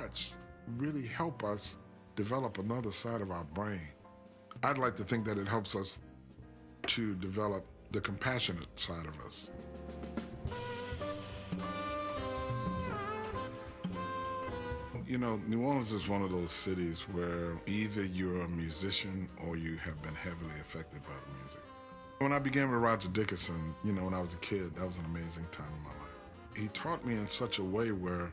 arts really help us develop another side of our brain. I'd like to think that it helps us to develop the compassionate side of us. You know, New Orleans is one of those cities where either you're a musician or you have been heavily affected by the music. When I began with Roger Dickinson, you know, when I was a kid, that was an amazing time in my life. He taught me in such a way where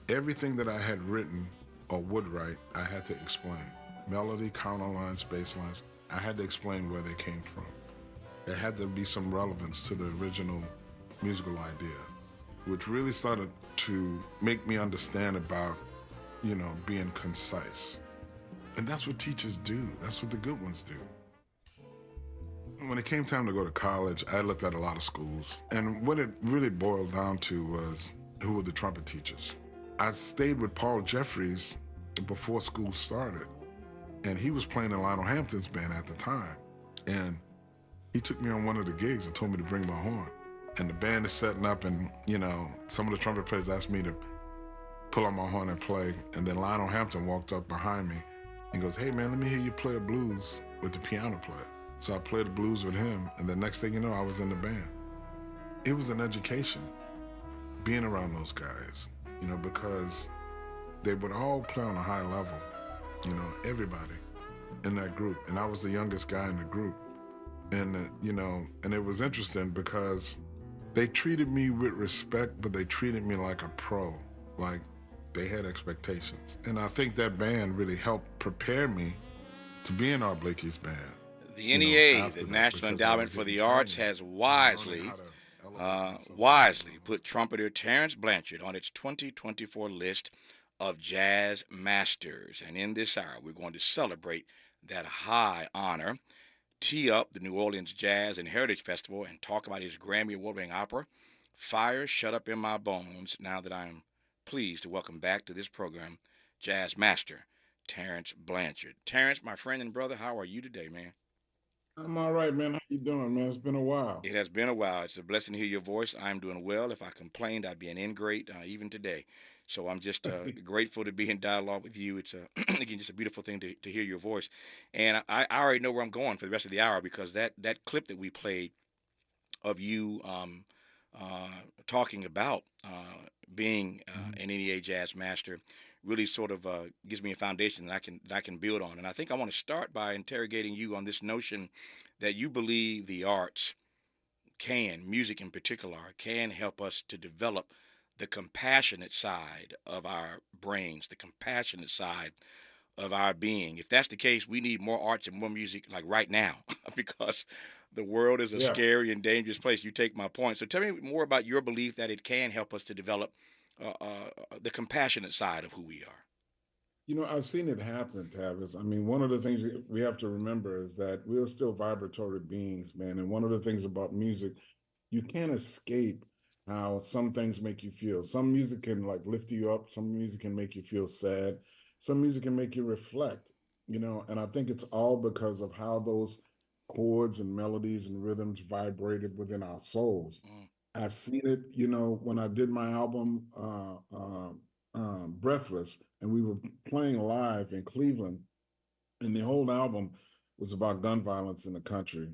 everything that I had written or would write, I had to explain. Melody, counterlines, bass lines, I had to explain where they came from. There had to be some relevance to the original musical idea, which really started to make me understand about, you know, being concise. And that's what teachers do. That's what the good ones do. When it came time to go to college, I looked at a lot of schools. And what it really boiled down to was who were the trumpet teachers. I stayed with Paul Jeffries before school started. And he was playing in Lionel Hampton's band at the time. And he took me on one of the gigs and told me to bring my horn. And the band is setting up and, you know, some of the trumpet players asked me to pull out my horn and play. And then Lionel Hampton walked up behind me and goes, "Hey man, let me hear you play a blues with the piano player." So I played the blues with him, and the next thing you know, I was in the band. It was an education being around those guys, you know, because they would all play on a high level, you know, everybody in that group. And I was the youngest guy in the group. And, you know, and it was interesting because they treated me with respect, but they treated me like a pro, like they had expectations. And I think that band really helped prepare me to be in Art Blakey's band. The NEA, the National Endowment for the Arts, has wisely put trumpeter Terence Blanchard on its 2024 list of jazz masters. And in this hour, we're going to celebrate that high honor, tee up the New Orleans Jazz and Heritage Festival, and talk about his Grammy Award-winning opera, Fire Shut Up in My Bones, now that I am pleased to welcome back to this program jazz master Terence Blanchard. Terence, my friend and brother, how are you today, man? I'm all right, man. How you doing, man? It's been a while. It has been a while. It's a blessing to hear your voice. I'm doing well. If I complained, I'd be an ingrate even today. So I'm just grateful to be in dialogue with you. It's again just a beautiful thing to hear your voice, and I already know where I'm going for the rest of the hour because that clip that we played of you talking about being an NEA jazz master really sort of gives me a foundation that I can build on. And I think I want to start by interrogating you on this notion that you believe the arts can, music in particular, can help us to develop the compassionate side of our brains, the compassionate side of our being. If that's the case, we need more arts and more music like right now because the world is a Yeah. scary and dangerous place. You take my point. So tell me more about your belief that it can help us to develop the compassionate side of who we are. You know, I've seen it happen, Tavis. I mean, one of the things we have to remember is that we're still vibratory beings, man. And one of the things about music, you can't escape how some things make you feel. Some music can like lift you up, some music can make you feel sad, some music can make you reflect, you know. And I think it's all because of how those chords and melodies and rhythms vibrated within our souls. Mm. I've seen it, you know, when I did my album Breathless, and we were playing live in Cleveland, and the whole album was about gun violence in the country.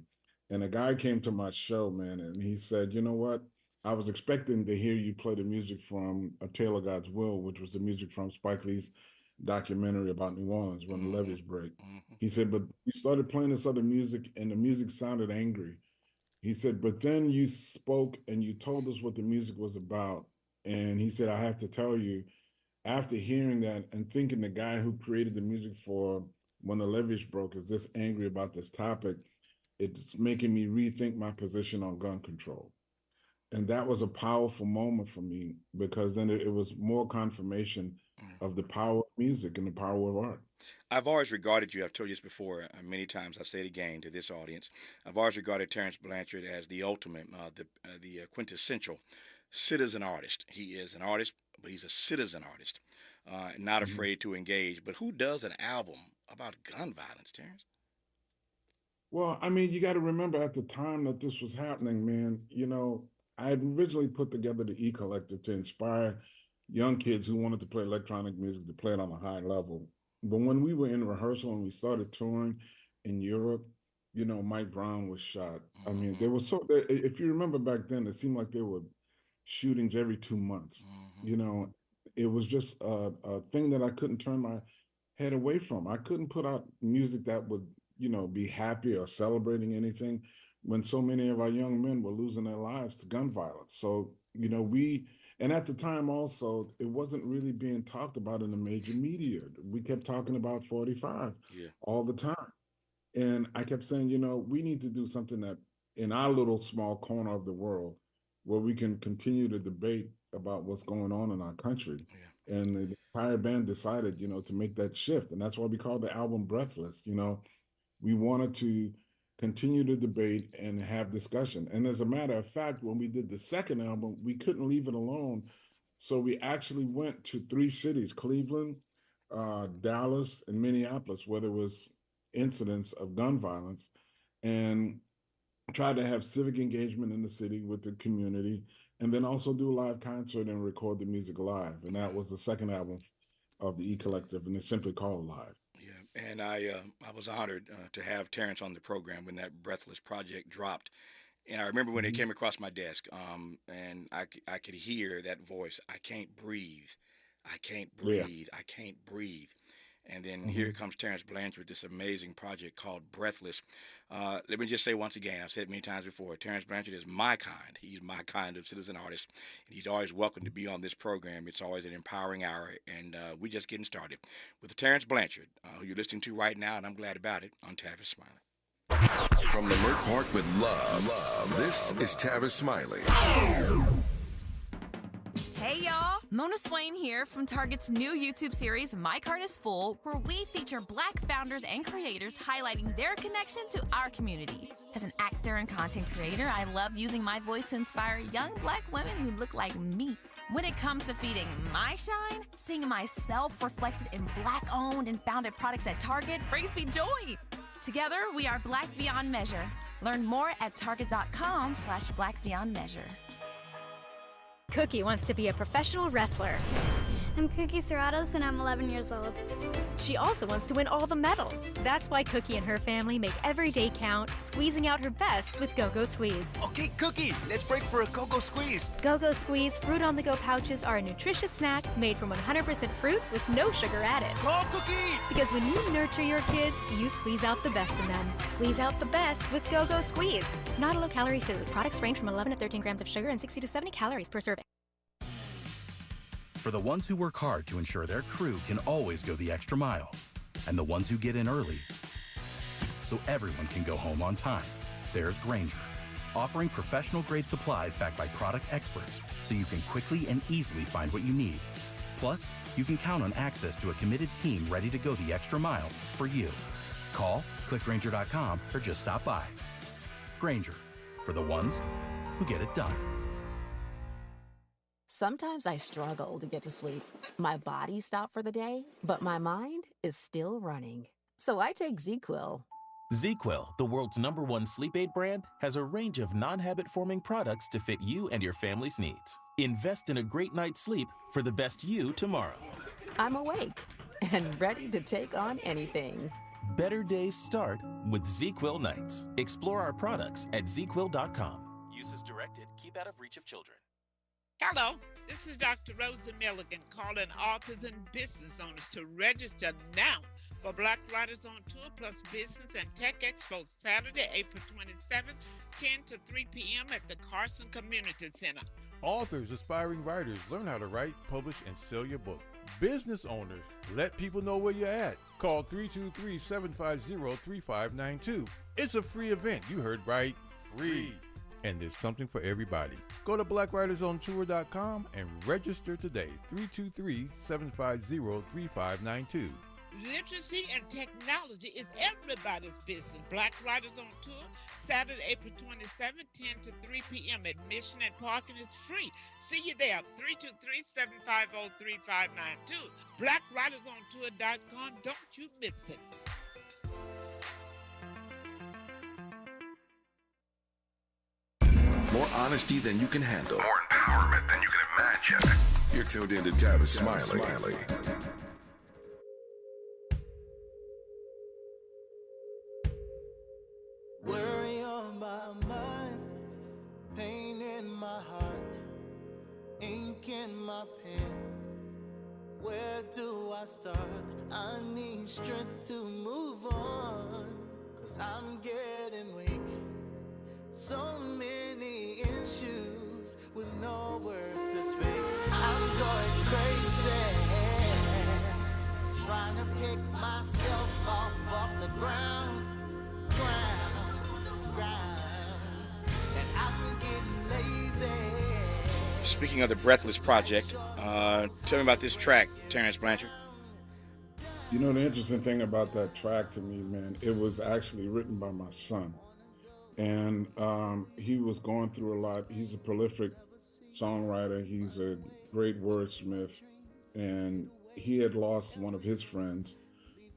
And a guy came to my show, man, and he said, "You know what? I was expecting to hear you play the music from A Tale of God's Will, which was the music from Spike Lee's documentary about New Orleans when the Hmm. levees break." Hmm. He said, "But you started playing this other music, and the music sounded angry." He said, "But then you spoke and you told us what the music was about." And he said, "I have to tell you, after hearing that and thinking the guy who created the music for When the Levees Broke is this angry about this topic, it's making me rethink my position on gun control." And that was a powerful moment for me because then it was more confirmation of the power of music and the power of art. I've always regarded you, I've told you this before many times, I say it again to this audience. I've always regarded Terence Blanchard as the ultimate, the quintessential citizen artist. He is an artist, but he's a citizen artist, not Mhm. afraid to engage. But who does an album about gun violence, Terence? Well, I mean, you got to remember at the time that this was happening, man, you know, I had originally put together the E Collective to inspire young kids who wanted to play electronic music to play it on a high level. But when we were in rehearsal and we started touring in Europe, Mike Brown was shot. I mean, Mm-hmm. if you remember back then, it seemed like there were shootings every 2 months. Mm-hmm. You know, it was just a thing that I couldn't turn my head away from. I couldn't put out music that would, be happy or celebrating anything when so many of our young men were losing their lives to gun violence. So, and at the time also, it wasn't really being talked about in the major media. We kept talking about 45 Yeah. all the time. And I kept saying, we need to do something that in our little small corner of the world where we can continue to debate about what's going on in our country. Yeah. And the entire band decided, to make that shift. And that's why we called the album Breathless. We wanted to continue to debate and have discussion. And as a matter of fact, when we did the second album, we couldn't leave it alone. So we actually went to 3 cities, Cleveland, Dallas, and Minneapolis, where there was incidents of gun violence, and tried to have civic engagement in the city with the community, and then also do a live concert and record the music live. And that was the second album of the E Collective, and it's simply called Live. Yeah, and I was honored to have Terrence on the program when that Breathless project dropped. And I remember when it Mhm. came across my desk, and I could hear that voice. I can't breathe. I can't Yeah. breathe. I can't breathe. And then here Hmm. comes Terrence Blanchard with this amazing project called Breathless. Let me just say once again, I've said it many times before, Terrence Blanchard is my kind. He's my kind of citizen artist. And he's always welcome to be on this program. It's always an empowering hour. And we're just getting started with Terrence Blanchard, who you're listening to right now, and I'm glad about it, on Tavis Smiley. From Leimert Park with love, this is Tavis Smiley. Hey y'all, Mona Swain here from Target's new YouTube series, My Cart is Full, where we feature Black founders and creators highlighting their connection to our community. As an actor and content creator, I love using my voice to inspire young Black women who look like me. When it comes to feeding my shine, seeing myself reflected in Black-owned and founded products at Target brings me joy. Together, we are Black Beyond Measure. Learn more at target.com/Black Beyond Measure. Cookie wants to be a professional wrestler. I'm Cookie Serratos and I'm 11 years old. She also wants to win all the medals. That's why Cookie and her family make every day count, squeezing out her best with Go-Go Squeeze. Okay, Cookie, let's break for a Go-Go Squeeze. Go-Go Squeeze fruit-on-the-go pouches are a nutritious snack made from 100% fruit with no sugar added. Call Cookie! Because when you nurture your kids, you squeeze out the best in them. Squeeze out the best with Go-Go Squeeze. Not a low-calorie food. Products range from 11 to 13 grams of sugar and 60 to 70 calories per serving. For the ones who work hard to ensure their crew can always go the extra mile, and the ones who get in early so everyone can go home on time, there's Grainger, offering professional-grade supplies backed by product experts so you can quickly and easily find what you need. Plus, you can count on access to a committed team ready to go the extra mile for you. Call, click Grainger.com, or just stop by. Grainger, for the ones who get it done. Sometimes I struggle to get to sleep. My body stopped for the day, but my mind is still running. So I take ZzzQuil. ZzzQuil, the world's #1 sleep aid brand, has a range of non-habit-forming products to fit you and your family's needs. Invest in a great night's sleep for the best you tomorrow. I'm awake and ready to take on anything. Better days start with ZzzQuil nights. Explore our products at ZzzQuil.com. Use as directed. Keep out of reach of children. Hello, this is Dr. Rosa Milligan calling authors and business owners to register now for Black Writers on Tour plus Business and Tech Expo Saturday, April 27th, 10 to 3 p.m. at the Carson Community Center. Authors, aspiring writers, learn how to write, publish, and sell your book. Business owners, let people know where you're at. Call 323-750-3592. It's a free event. You heard right, free. And there's something for everybody. Go to blackwritersontour.com and register today. 323-750-3592. Literacy and technology is everybody's business. Black Writers on Tour, Saturday, April 27th, 10 to 3 p.m. Admission and parking is free. See you there, 323-750-3592. BlackWritersOnTour.com. Don't you miss it. More honesty than you can handle. More empowerment than you can imagine. You're tuned in to Tavis Smiley. Worry on my mind, pain in my heart, ink in my pen. Where do I start? I need strength to move on, 'cause I'm getting weak. So many issues with no words to speak. I'm going crazy, trying to pick myself off the ground, and I'm getting lazy. Speaking of the Breathless Project, tell me about this track, Terence Blanchard. You know, the interesting thing about that track to me, man, it was actually written by my son. And he was going through a lot. He's a prolific songwriter. He's a great wordsmith. And he had lost one of his friends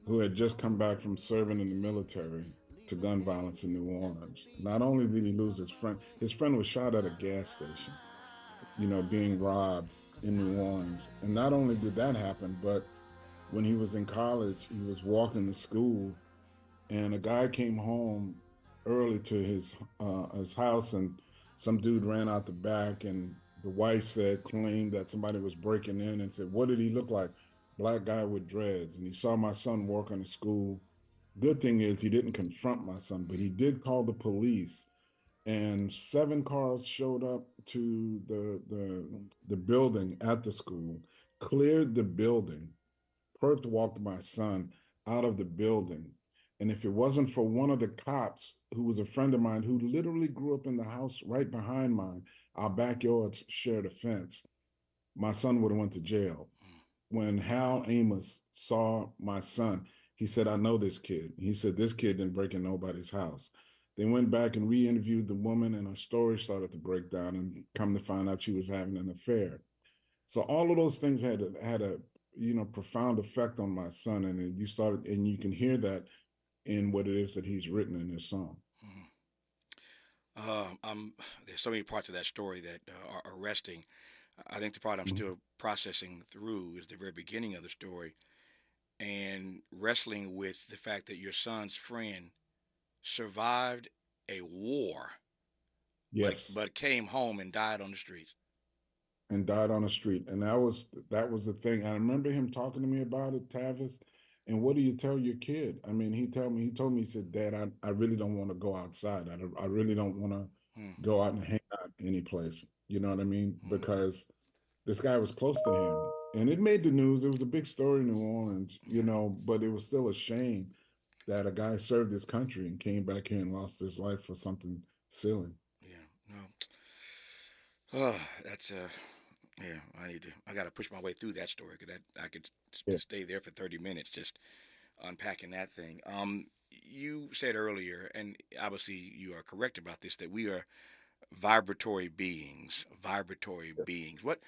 who had just come back from serving in the military to gun violence in New Orleans. Not only did he lose his friend was shot at a gas station, you know, being robbed in New Orleans. And not only did that happen, but when he was in college, he was walking to school and a guy came home early to his house, and some dude ran out the back, and the wife claimed that somebody was breaking in and said, "What did he look like?" Black guy with dreads. And he saw my son walking to school. Good thing is he didn't confront my son, but he did call the police, and 7 cars showed up to the building at the school, cleared the building. Perked walked my son out of the building. And if it wasn't for one of the cops, who was a friend of mine, who literally grew up in the house right behind mine, our backyards shared a fence, my son would have went to jail. When Hal Amos saw my son, he said, "I know this kid." He said, "This kid didn't break in nobody's house." They went back and re-interviewed the woman, and her story started to break down, and come to find out she was having an affair. So all of those things had a profound effect on my son, and you can hear that in what it is that he's written in his song. There's so many parts of that story that are arresting. I think the part I'm still processing through is the very beginning of the story, and wrestling with the fact that your son's friend survived a war, Yes, but came home and died on the streets. And died on the street, and that was the thing. I remember him talking to me about it, Tavis. And what do you tell your kid? I mean, he told me, he said, "Dad, I really don't want to go outside. I really don't want to go out and hang out any place." You know what I mean? Because this guy was close to him, and it made the news. It was a big story in New Orleans, you know, but it was still a shame that a guy served his country and came back here and lost his life for something silly. Yeah, no. Oh, that's yeah. I got to push my way through that story, because I could stay there for 30 minutes just unpacking that thing. You said earlier, and obviously you are correct about this, that we are vibratory beings. What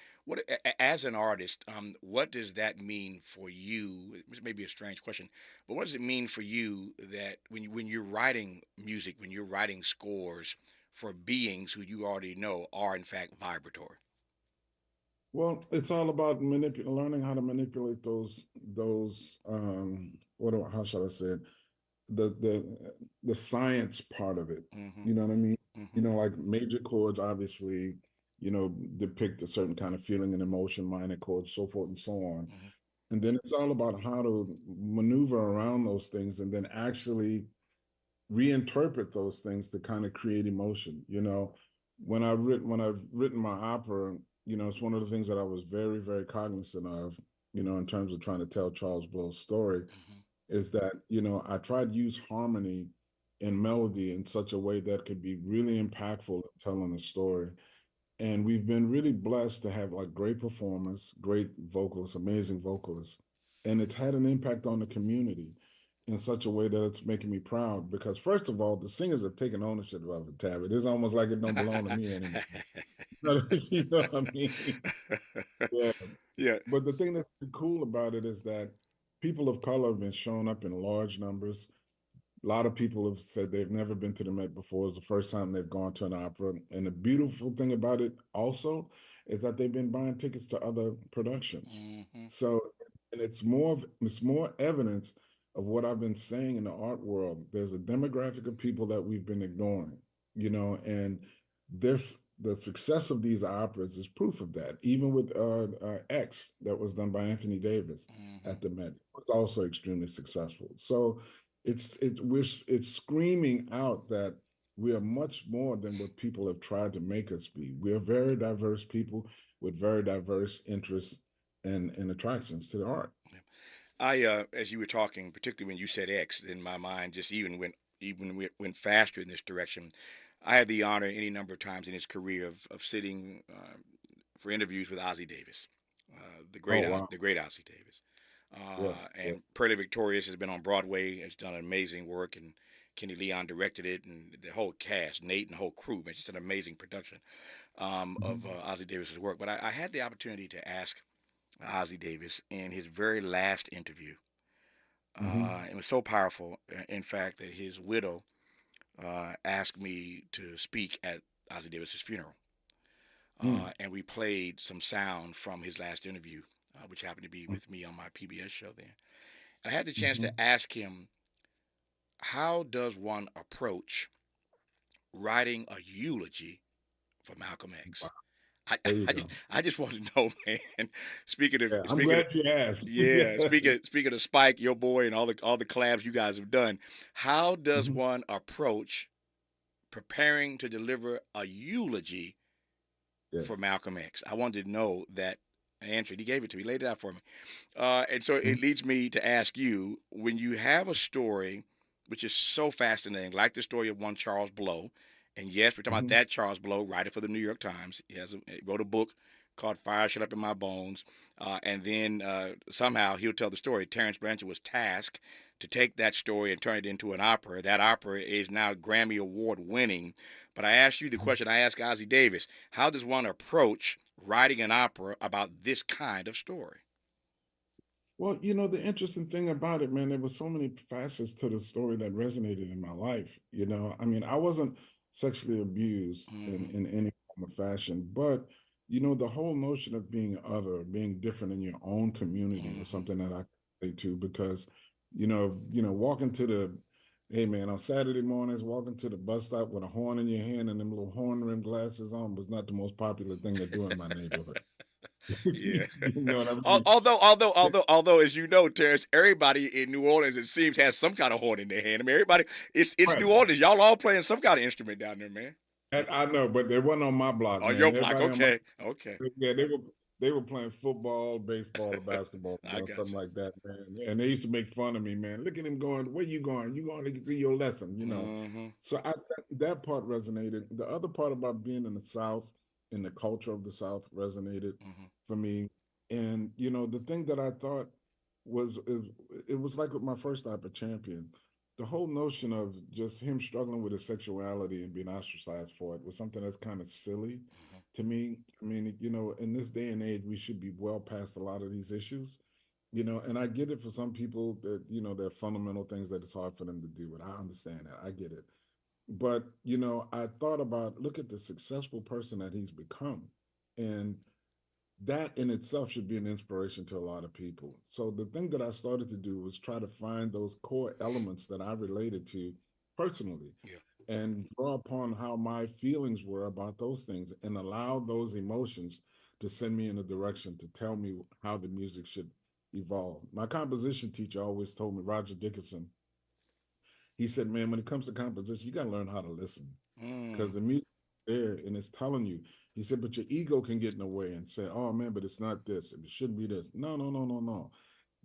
as an artist, what does that mean for you? This may be a strange question, but what does it mean for you that when you're writing music, when you're writing scores for beings who you already know are in fact vibratory? Well, it's all about learning how to manipulate those how shall I say it? The science part of it. You know what I mean? You know, like major chords obviously, you know, depict a certain kind of feeling and emotion, minor chords, so forth and so on. And then it's all about how to maneuver around those things and then actually reinterpret those things to kind of create emotion. You know, when I've written my opera, you know, it's one of the things that I was very, very cognizant of, you know, in terms of trying to tell Charles Blow's story, is that, you know, I tried to use harmony and melody in such a way that could be really impactful in telling a story. And we've been really blessed to have like great performers, great vocalists, amazing vocalists. And it's had an impact on the community in such a way that it's making me proud, because first of all, the singers have taken ownership of it, Tab. It is almost like it don't belong to me anymore. You know what I mean? Yeah. Yeah. But the thing that's cool about it is that people of color have been showing up in large numbers. A lot of people have said they've never been to the Met before. It's the first time they've gone to an opera. And the beautiful thing about it also is that they've been buying tickets to other productions. Mm-hmm. So, and it's more evidence of what I've been saying in the art world. There's a demographic of people that we've been ignoring, and the success of these operas is proof of that. Even with X, that was done by Anthony Davis at the Met, was also extremely successful. So it's screaming out that we are much more than what people have tried to make us be. We are very diverse people with very diverse interests and attractions to the art. As you were talking, particularly when you said X, in my mind just went faster in this direction. I had the honor any number of times in his career of sitting for interviews with Ozzie Davis, the great Ozzie Davis. And Pearly Victorious has been on Broadway, has done amazing work, and Kenny Leon directed it, and the whole cast, Nate and the whole crew, man, it's just an amazing production of Ozzie Davis's work. But I had the opportunity to ask Ozzie Davis in his very last interview. It was so powerful, in fact, that his widow asked me to speak at Ozzie Davis's funeral. And we played some sound from his last interview, which happened to be with me on my PBS show then. And I had the chance to ask him, how does one approach writing a eulogy for Malcolm X? I just want to know, man. I'm glad you asked. Yeah, speaking of Spike, your boy, and all the collabs you guys have done, how does one approach preparing to deliver a eulogy for Malcolm X? I wanted to know that answer. He gave it to me, laid it out for me, and so it leads me to ask you: when you have a story which is so fascinating, like the story of one Charles Blow. And yes, we're talking about that Charles Blow, writer for the New York Times. He wrote a book called Fire Shut Up in My Bones. And then somehow he'll tell the story. Terence Blanchard was tasked to take that story and turn it into an opera. That opera is now Grammy Award winning. But I asked you the question I asked Ozzie Davis. How does one approach writing an opera about this kind of story? Well, the interesting thing about it, man, there was so many facets to the story that resonated in my life. I mean, I wasn't sexually abused in any form of fashion, but the whole notion of being other, being different in your own community was something that I relate to, because walking to hey man, on Saturday mornings, walking to the bus stop with a horn in your hand and them little horn rim glasses on was not the most popular thing to do in my neighborhood. Yeah. You know what I mean? Although, as you know, Terrence, everybody in New Orleans, it seems, has some kind of horn in their hand. I mean, everybody, it's right. New Orleans. Y'all all playing some kind of instrument down there, man. And I know, but they wasn't on my block. On man. your block, Everybody okay. Yeah, they were playing football, baseball, or basketball, something like that, man. And they used to make fun of me, man. Look at him going. Where you going? You going to do your lesson, So that part resonated. The other part about being in the South, and the culture of the South, resonated for me. And the thing that I thought was it was like with my first opera, Champion. The whole notion of just him struggling with his sexuality and being ostracized for it was something that's kind of silly to me. I mean, in this day and age, we should be well past a lot of these issues, and I get it for some people that, there are fundamental things that it's hard for them to deal with. I understand that. I get it. But, I thought about, look at the successful person that he's become. And that in itself should be an inspiration to a lot of people. So the thing that I started to do was try to find those core elements that I related to personally and draw upon how my feelings were about those things and allow those emotions to send me in a direction to tell me how the music should evolve. My composition teacher always told me, Roger Dickinson, he said, man, when it comes to composition, you got to learn how to listen, because the music is there and it's telling you. He said, but your ego can get in the way and say, oh man, but it's not this. It shouldn't be this. No.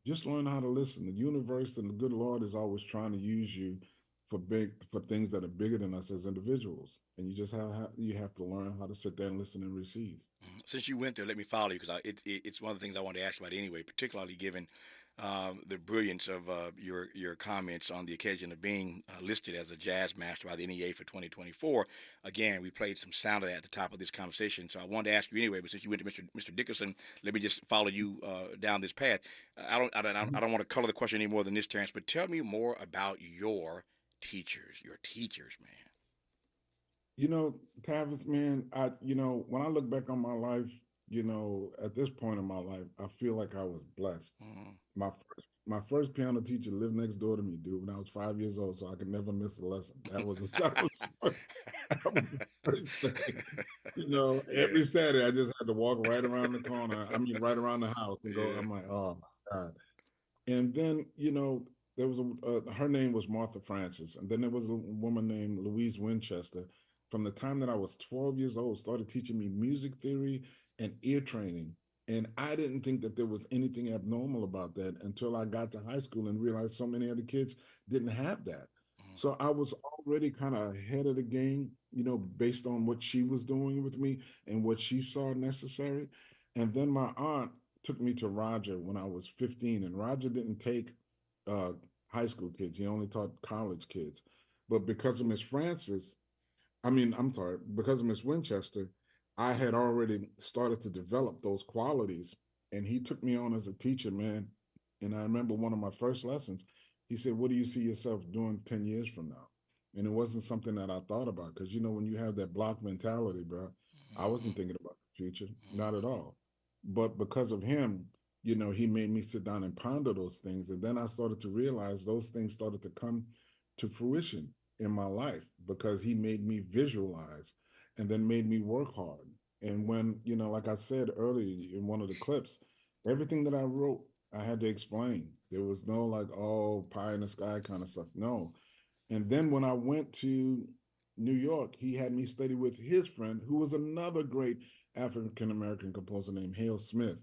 Just learn how to listen. The universe and the good Lord is always trying to use you for things that are bigger than us as individuals. And you just have to learn how to sit there and listen and receive. Since you went there, let me follow you, because it's one of the things I wanted to ask you about anyway, particularly given the brilliance of your comments on the occasion of being listed as a jazz master by the NEA for 2024. Again, we played some sound of that at the top of this conversation, so I wanted to ask you anyway. But since you went to Mr. Dickinson, let me just follow you down this path. I don't want to color the question any more than this, Terrence. But tell me more about your teachers, man. Tavis, man, when I look back on my life, at this point in my life, I feel like I was blessed. Mhm. My first piano teacher lived next door to me, dude, when I was 5 years old, so I could never miss a lesson. That was the first thing. Yeah. Every Saturday I just had to walk right around the corner. I mean, right around the house and go. Yeah. I'm like, oh my God. And then, there was her name was Martha Francis. And then there was a woman named Louise Winchester. From the time that I was 12 years old, started teaching me music theory and ear training. And I didn't think that there was anything abnormal about that until I got to high school and realized so many other kids didn't have that. Mhm. So I was already kind of ahead of the game, based on what she was doing with me and what she saw necessary. And then my aunt took me to Roger when I was 15, and Roger didn't take uh, high school kids. He only taught college kids. But because of Miss Francis, I'm sorry, because of Miss Winchester, I had already started to develop those qualities. And he took me on as a teacher, man. And I remember one of my first lessons, he said, "What do you see yourself doing 10 years from now?" And it wasn't something that I thought about because, when you have that block mentality, bro, I Mhm. wasn't thinking about the future, not Mhm. at all. But because of him, he made me sit down and ponder those things. And then I started to realize those things started to come to fruition in my life because he made me visualize and then made me work hard. And when, like I said earlier in one of the clips, everything that I wrote, I had to explain. There was no like, oh, pie in the sky kind of stuff. No. And then when I went to New York, he had me study with his friend, who was another great African American composer named Hale Smith.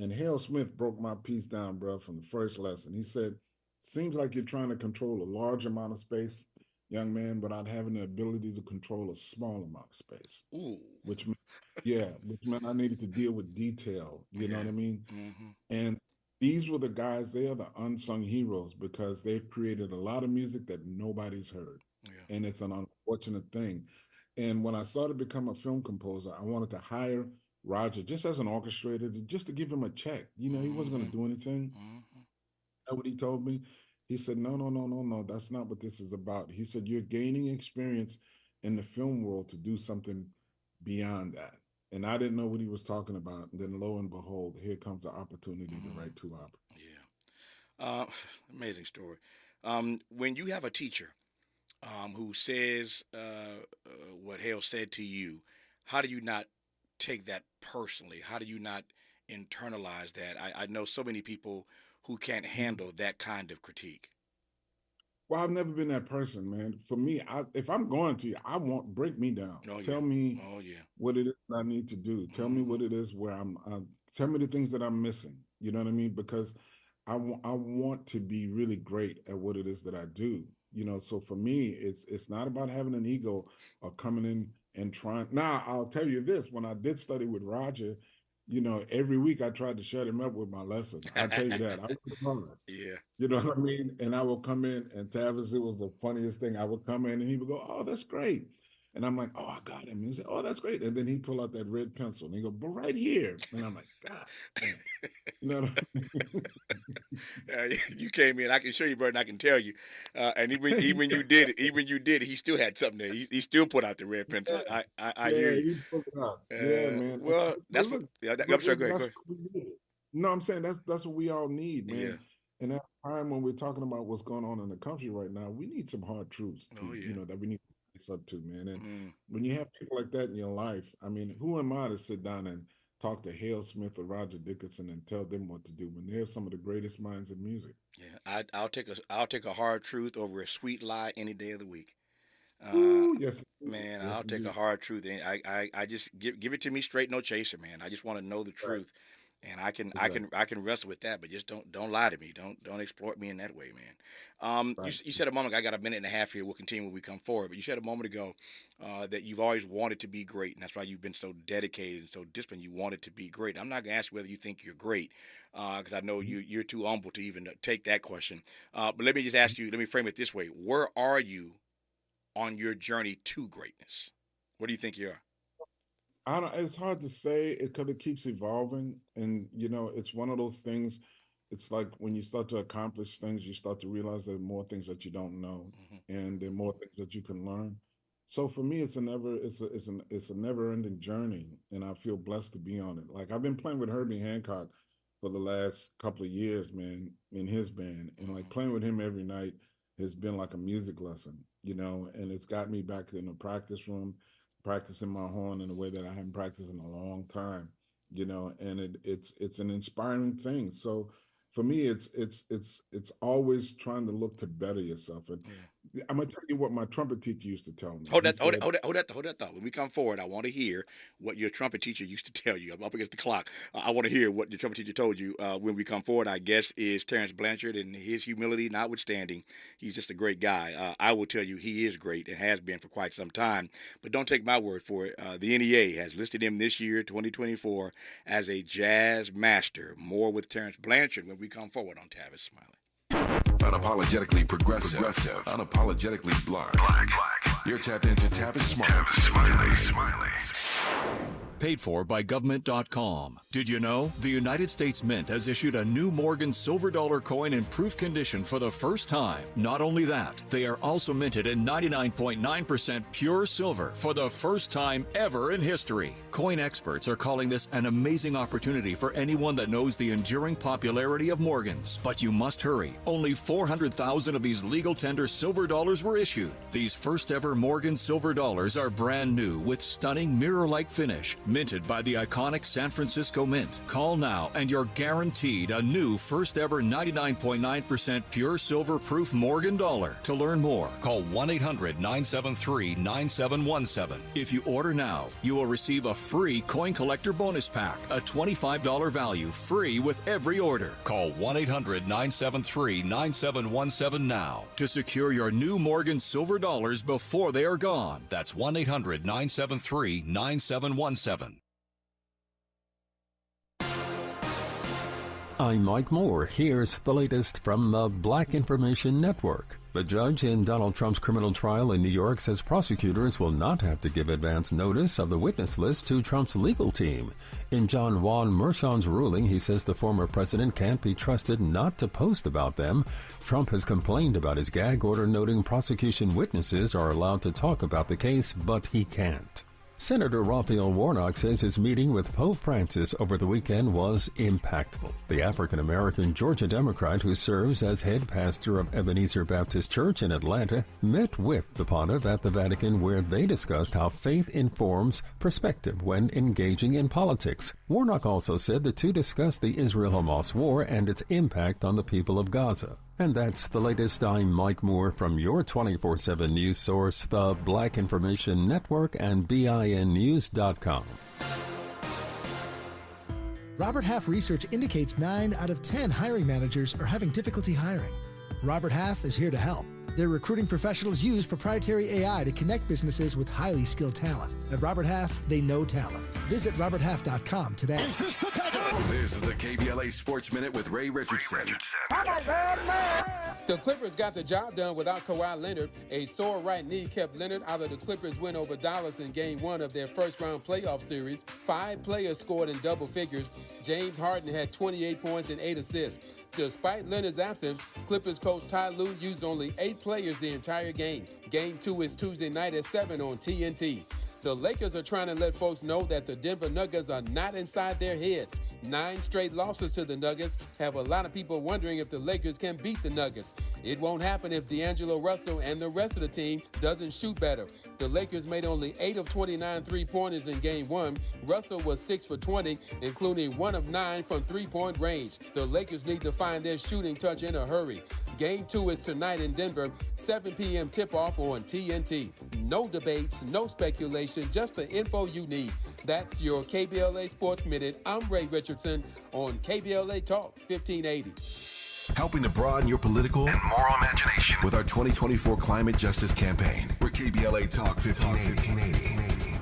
And Hale Smith broke my piece down, bro, from the first lesson. He said, "Seems like you're trying to control a large amount of space, young man, without having the ability to control a small amount of space." Ooh. Which meant, yeah, which meant I needed to deal with detail. You know Yeah. what I mean? Mhm. And these were the guys, they are the unsung heroes because they've created a lot of music that nobody's heard. Yeah. And it's an unfortunate thing. And when I started to become a film composer, I wanted to hire Roger just as an orchestrator, just to give him a check. He wasn't going Mhm. to do anything. Mhm. Know what he told me? He said, "No, no, no, no, no. That's not what this is about." He said, "You're gaining experience in the film world to do something beyond that." And I didn't know what he was talking about. And then lo and behold, here comes the opportunity to Mhm. write two operas. Yeah. Amazing story. When you have a teacher who says what Hale said to you, how do you not take that personally? How do you not internalize that? I know so many people who can't Mhm. handle that kind of critique. Well, I've never been that person, man. For me, if I'm going to you, I want break me down. Oh yeah. Tell me Oh yeah. what it is that I need to do. Tell me Mhm. what it is where tell me the things that I'm missing. You know what I mean? Because I want to be really great at what it is that I do. So for me, it's not about having an ego or coming in and trying. Now, I'll tell you this: when I did study with Roger, every week I tried to shut him up with my lessons. I'll tell you that. I worked hard. Yeah. You know what I mean? And I will come in, and Tavis, it was the funniest thing. I would come in, and he would go, "Oh, that's great." And I'm like, "Oh, I got him." And he said, "Oh, that's great." And then he pull out that red pencil, and he go, "But right here." And I'm like, "God damn." You know what I mean? You came in. I can show you, bro, and I can tell you. And even you did it. Even you did it. He still had something there. He still put out the red pencil. Yeah, I hear yeah, you. he pulled it out. Yeah, man. Well, But that's what. look, Yeah, I'm but sorry. look, Go ahead. Go that's ahead. what we need. No, I'm saying that's what we all need, Yeah. man. And at a time when we're talking about what's going on in the country right now, we need some hard truths Oh yeah. that we need to face up to, man. And Mm. when you have people like that in your life, I mean, who am I to sit down and talk to Hale Smith or Roger Dickinson and tell them what to do when they're some of the greatest minds in music? Yeah. I'll take a hard truth over a sweet lie any day of the week. Uh, Ooh, yes, indeed. Man, I'll Yes, take a indeed. hard truth. And I just give it to me straight, no chaser, man. I just want to know the Right, truth, and I can I exactly. can I can wrestle with that, but just don't lie to me. Don't exploit me in that way, man. Right. You said a moment ago, I got a minute and a half here. We'll continue when we come forward. But you said a moment ago that you've always wanted to be great, and that's why you've been so dedicated and so disciplined. You wanted to be great. I'm not gonna ask you whether you think you're great, because I know Mhm. you're too humble to even take that question. But let me just ask you. Let me frame it this way: where are you on your journey to greatness? What do you think you are? I don't, it's hard to say it because it keeps evolving. And, it's one of those things. It's like when you start to accomplish things, you start to realize there are more things that you don't know Hmm. and there are more things that you can learn. So for me, it's a never-ending journey, and I feel blessed to be on it. Like I've been playing with Herbie Hancock for the last couple of years, man, in his band, and like playing with him every night has been like a music lesson, and it's got me back in the practice room, practicing my horn in a way that I haven't practiced in a long time, and it's an inspiring thing. So for me, it's always trying to look to better yourself. And I'm gonna tell you what my trumpet teacher used to tell me. Hold that thought. When we come forward, I want to hear what your trumpet teacher used to tell you. I'm up against the clock. I want to hear what your trumpet teacher told you when we come forward. Our guest is Terence Blanchard, and his humility notwithstanding, he's just a great guy. I will tell you he is great and has been for quite some time. But don't take my word for it. The NEA has listed him this year, 2024, as a jazz master. More with Terence Blanchard when we come forward on Tavis, Smiley. Unapologetically progressive. Unapologetically black. You're tapped into Tavis Smiley. Paid for by government.com. Did you know? The United States Mint has issued a new Morgan silver dollar coin in proof condition for the first time. Not only that, they are also minted in 99.9% pure silver for the first time ever in history. Coin experts are calling this an amazing opportunity for anyone that knows the enduring popularity of Morgans. But you must hurry. Only 400,000 of these legal tender silver dollars were issued. These first ever Morgan silver dollars are brand new with stunning mirror-like finish, minted by the iconic San Francisco Mint. Call now and you're guaranteed a new first ever 99.9% pure silver proof Morgan dollar. To learn more, call 1-800-973-9717. If you order now, you will receive a free coin collector bonus pack, a $25 value, free with every order. Call 1-800-973-9717 now to secure your new Morgan silver dollars before they are gone. That's 1-800-973-9717. I'm Mike Moore. Here's the latest from the Black Information Network. The judge in Donald Trump's criminal trial in New York says prosecutors will not have to give advance notice of the witness list to Trump's legal team. In John Juan Merchan's ruling, he says the former president can't be trusted not to post about them. Trump has complained about his gag order, noting prosecution witnesses are allowed to talk about the case, but he can't. Senator Raphael Warnock says his meeting with Pope Francis over the weekend was impactful. The African-American Georgia Democrat who serves as head pastor of Ebenezer Baptist Church in Atlanta met with the pontiff at the Vatican, where they discussed how faith informs perspective when engaging in politics. Warnock also said the two discussed the Israel-Hamas war and its impact on the people of Gaza. And that's the latest. I'm Mike Moore from your 24/7 news source, the Black Information Network and BINnews.com. Robert Half research indicates 9 out of 10 hiring managers are having difficulty hiring. Robert Half is here to help. Their recruiting professionals use proprietary AI to connect businesses with highly skilled talent. At Robert Half, they know talent. Visit roberthalf.com today. This is the KBLA Sports Minute with Ray Richardson. The Clippers got the job done without Kawhi Leonard. A sore right knee kept Leonard out of the Clippers' win over Dallas in Game 1 of their first-round playoff series. 5 players scored in double figures. James Harden had 28 points and 8 assists. Despite Leonard's absence, Clippers coach Ty Lue used only 8 players the entire game. Game 2 is Tuesday night at 7 on TNT. The Lakers are trying to let folks know that the Denver Nuggets are not inside their heads. 9 straight losses to the Nuggets have a lot of people wondering if the Lakers can beat the Nuggets. It won't happen if D'Angelo Russell and the rest of the team doesn't shoot better. The Lakers made only 8 of 29 three-pointers in Game 1. Russell was 6 for 20, including 1 of 9 from three-point range. The Lakers need to find their shooting touch in a hurry. Game 2 is tonight in Denver, 7 p.m. tip-off on TNT. No debates, no speculation, just the info you need. That's your KBLA Sports Minute. I'm Ray Richardson on KBLA Talk 1580. Helping to broaden your political and moral imagination with our 2024 Climate Justice Campaign. We're KBLA Talk 1580.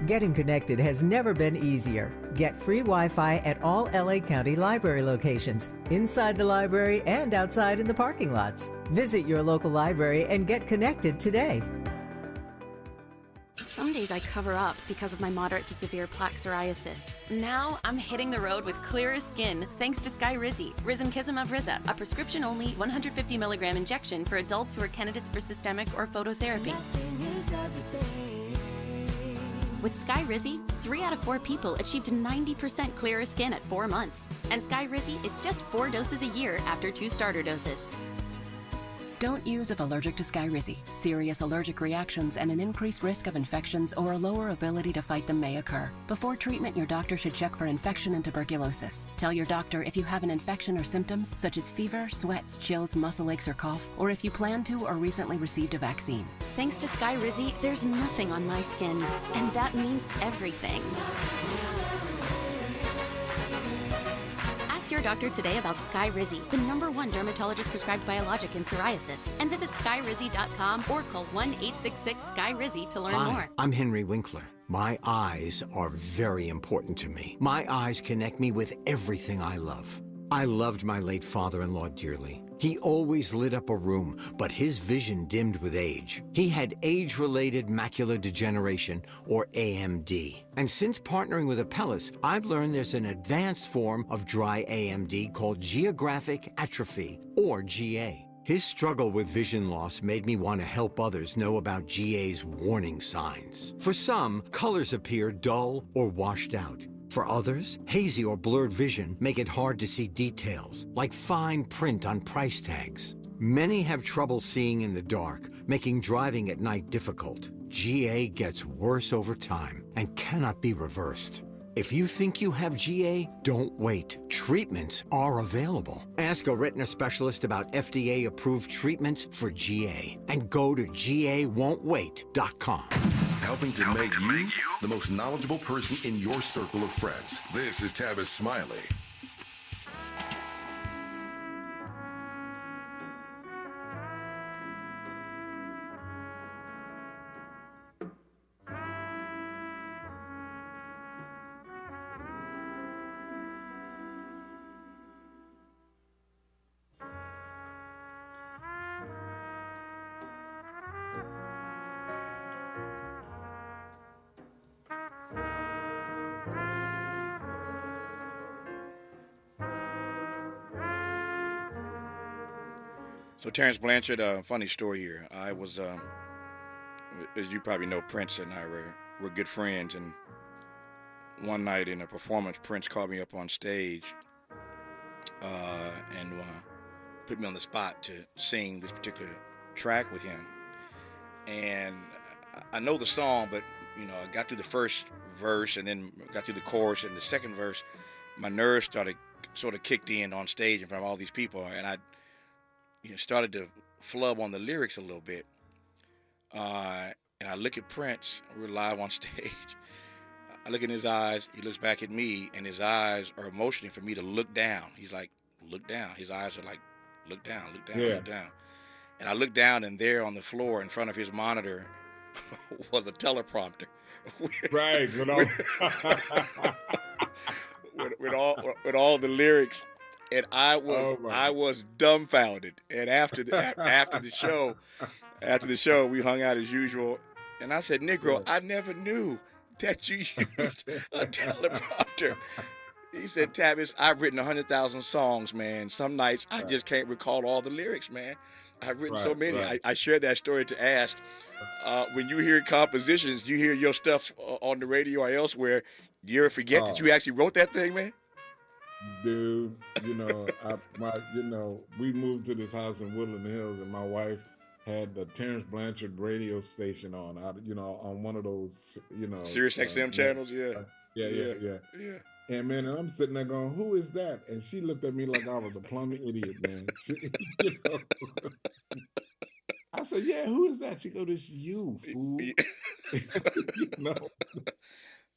Getting connected has never been easier. Get free Wi-Fi at all LA County library locations, inside the library and outside in the parking lots. Visit your local library and get connected today. Some days I cover up because of my moderate to severe plaque psoriasis. Now I'm hitting the road with clearer skin thanks to Skyrizi, Rizumkizumab Riza, a prescription-only 150 milligram injection for adults who are candidates for systemic or phototherapy. With Skyrizi, 3 out of 4 people achieved 90% clearer skin at 4 months. And Skyrizi is just 4 doses a year after 2 starter doses. Don't use if allergic to Skyrizi. Serious allergic reactions and an increased risk of infections or a lower ability to fight them may occur. Before treatment, your doctor should check for infection and tuberculosis. Tell your doctor if you have an infection or symptoms such as fever, sweats, chills, muscle aches, or cough, or if you plan to or recently received a vaccine. Thanks to Skyrizi, there's nothing on my skin, and that means everything. Ask your doctor today about Skyrizi, the #1 dermatologist prescribed biologic in psoriasis, and visit skyrizi.com or call 1-866-SKYRIZI to learn more. I'm Henry Winkler. My eyes are very important to me. My eyes connect me with everything I love. I loved my late father-in-law dearly. He always lit up a room, but his vision dimmed with age. He had age-related macular degeneration, or AMD. And since partnering with Apellis, I've learned there's an advanced form of dry AMD called geographic atrophy, or GA. His struggle with vision loss made me want to help others know about GA's warning signs. For some, colors appear dull or washed out. For others, hazy or blurred vision make it hard to see details, like fine print on price tags. Many have trouble seeing in the dark, making driving at night difficult. GA gets worse over time and cannot be reversed. If you think you have GA, don't wait. Treatments are available. Ask a retina specialist about FDA-approved treatments for GA and go to GAWon'tWait.com. Helping to make you the most knowledgeable person in your circle of friends. This is Tavis Smiley. So Terence Blanchard, funny story here. I was, as you probably know, Prince and I were good friends, and one night in a performance, Prince called me up on stage and put me on the spot to sing this particular track with him. And I know the song, but you know, I got through the first verse and then got through the chorus, and the second verse, my nerves sort of kicked in on stage in front of all these people, and I started to flub on the lyrics a little bit. And I look at Prince, we're live on stage. I look in his eyes, he looks back at me, and his eyes are motioning for me to look down. He's like, look down. His eyes are like, look down, look down, look down. And I look down, and there on the floor in front of his monitor was a teleprompter. Right, with all the lyrics. And I was dumbfounded. And after the show, we hung out as usual. And I said, Negro, I never knew that you used a teleprompter. He said, Tavis, I've written 100,000 songs, man. Some nights I just can't recall all the lyrics, man. I've written so many. I shared that story to ask, when you hear compositions, you hear your stuff on the radio or elsewhere, you ever forget that you actually wrote that thing, man? Dude, we moved to this house in Woodland Hills, and my wife had the Terence Blanchard radio station on, on one of those, Sirius XM channels, yeah. And man, and I'm sitting there going, "Who is that?" And she looked at me like I was a plumb idiot, man. I said, "Yeah, who is that?" She go, "This you, fool."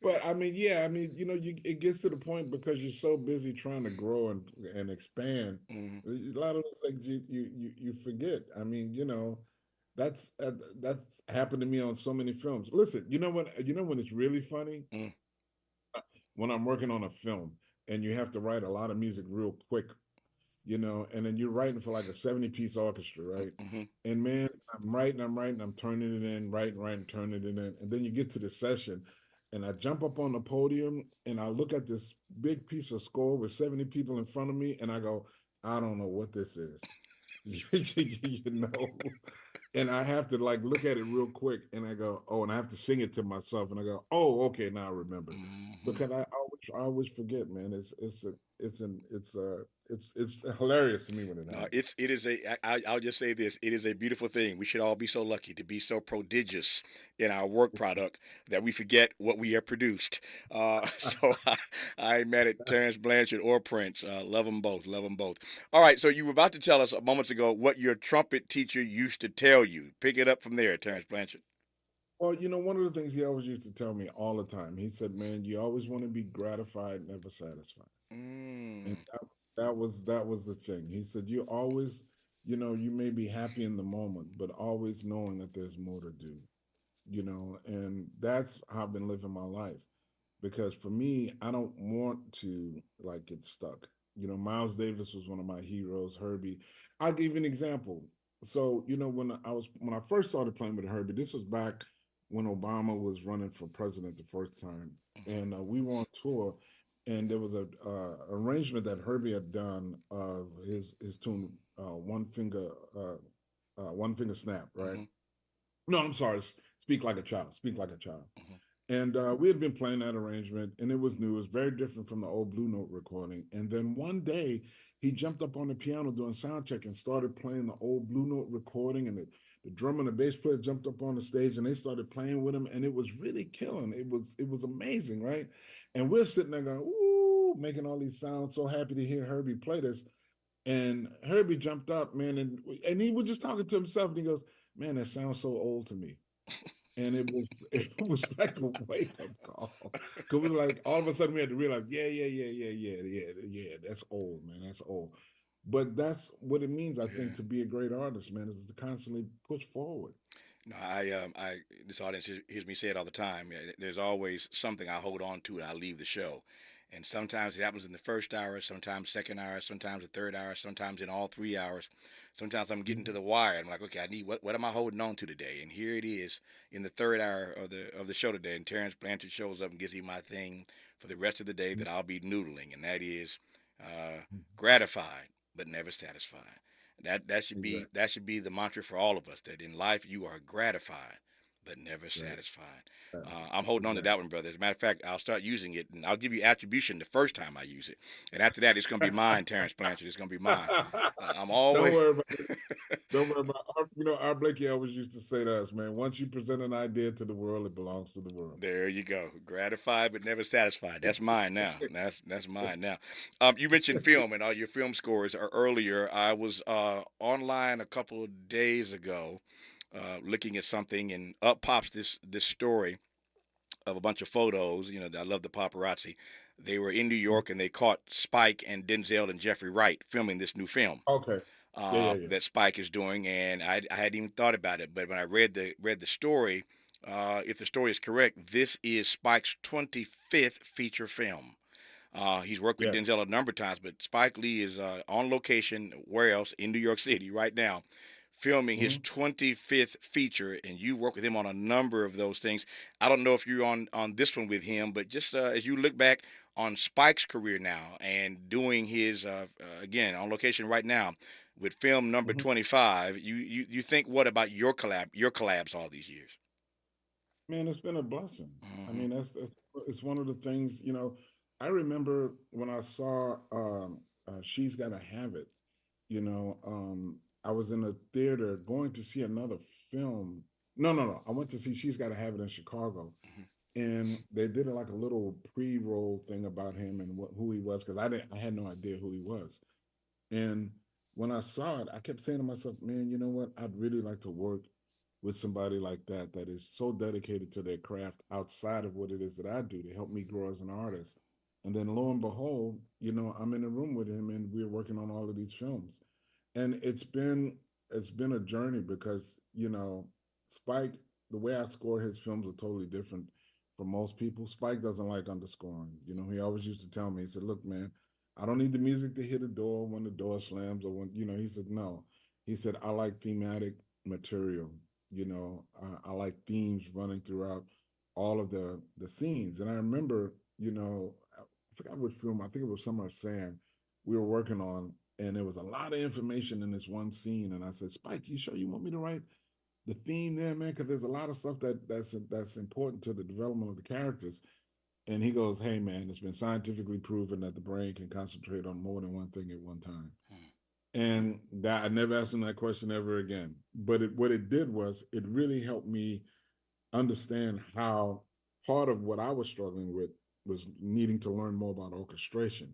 But it gets to the point because you're so busy trying to grow and expand. Mm-hmm. A lot of those things you forget. That's happened to me on so many films. Listen, when it's really funny? When I'm working on a film and you have to write a lot of music real quick, and then you're writing for like a 70-piece orchestra, right? Mm-hmm. And man, I'm writing, I'm turning it in, writing, turning it in. And then you get to the session, and I jump up on the podium and I look at this big piece of score with 70 people in front of me, and I go, I don't know what this is. You know, and I have to like look at it real quick, and I go, oh, and I have to sing it to myself, and I go, oh, okay, now I remember, because I always forget, man. It's hilarious to me when it No, happens. it is I'll just say this. It is a beautiful thing. We should all be so lucky to be so prodigious in our work product that we forget what we have produced. So I ain't mad at Terence Blanchard or Prince. Love them both. Love them both. All right. So you were about to tell us moments ago what your trumpet teacher used to tell you. Pick it up from there, Terence Blanchard. Well, one of the things he always used to tell me all the time, he said, man, you always want to be gratified, never satisfied. And that was the thing. He said, you always, you may be happy in the moment, but always knowing that there's more to do, and that's how I've been living my life. Because for me, I don't want to like get stuck. Miles Davis was one of my heroes, Herbie. I'll give you an example. So, when I first started playing with Herbie, this was back when Obama was running for president the first time, and we were on tour, and there was a arrangement that Herbie had done of his tune, one finger snap, right? No, I'm sorry, speak like a child, speak like a child. And we had been playing that arrangement, and it was new. It was very different from the old Blue Note recording. And then one day, he jumped up on the piano doing sound check and started playing the old Blue Note recording. And the drummer and the bass player jumped up on the stage, and they started playing with him, and it was really killing. It was amazing, right? And we're sitting there going, "Ooh," making all these sounds. So happy to hear Herbie play this. And Herbie jumped up, man, and he was just talking to himself, and he goes, "Man, that sounds so old to me." And it was like a wake up call, because we were like, all of a sudden we had to realize, yeah, that's old, man, that's old. But that's what it means, I think, to be a great artist, man, is to constantly push forward. No, this audience hears me say it all the time. There's always something I hold on to and I leave the show. And sometimes it happens in the first hour, sometimes second hour, sometimes the third hour, sometimes in all 3 hours. Sometimes I'm getting to the wire. I'm like, okay, I need what am I holding on to today? And here it is in the third hour of the show today. And Terrence Blanchard shows up and gives me my thing for the rest of the day that I'll be noodling, and that is gratified but never satisfied. That should be the mantra for all of us. That in life you are gratified but never satisfied. I'm holding on to that one, brother. As a matter of fact, I'll start using it, and I'll give you attribution the first time I use it, and after that, it's going to be mine, Terrence Blanchard. It's going to be mine. I'm always. Don't worry about it. Don't worry about it. Our Blakey always used to say to us, man, once you present an idea to the world, it belongs to the world. There you go. Gratified but never satisfied. That's mine now. That's mine now. You mentioned film and all your film scores earlier. I was online a couple of days ago, looking at something, and up pops this story of a bunch of photos. I love the paparazzi. They were in New York and they caught Spike and Denzel and Jeffrey Wright filming this new film. Okay. Yeah. That Spike is doing, and I hadn't even thought about it. But when I read the story, if the story is correct, this is Spike's 25th feature film. He's worked with Denzel a number of times, but Spike Lee is on location, where else? In New York City right now, filming his 25th feature, and you work with him on a number of those things. I don't know if you're on this one with him, but just as you look back on Spike's career now and doing his, again, on location right now with film number 25, you think what about your collabs all these years? Man, it's been a blessing. I mean, that's it's one of the things, I remember when I saw She's Gotta Have It, I was in a theater going to see another film. No. I went to see She's Gotta Have It in Chicago. And they did like a little pre-roll thing about him and who he was, because I had no idea who he was. And when I saw it, I kept saying to myself, man, you know what? I'd really like to work with somebody like that is so dedicated to their craft outside of what it is that I do to help me grow as an artist. And then lo and behold, I'm in a room with him and we're working on all of these films. And it's been a journey because, Spike, the way I score his films are totally different from most people. Spike doesn't like underscoring. He always used to tell me, he said, look, man, I don't need the music to hit a door when the door slams or when, he said, no. He said, I like thematic material. I like themes running throughout all of the scenes. And I remember, I forgot which film, I think it was Summer of Sam we were working on, and there was a lot of information in this one scene. And I said, Spike, you sure you want me to write the theme there, man? Because there's a lot of stuff that's important to the development of the characters. And he goes, hey, man, it's been scientifically proven that the brain can concentrate on more than one thing at one time. And that I never asked him that question ever again. But what it did was it really helped me understand how part of what I was struggling with was needing to learn more about orchestration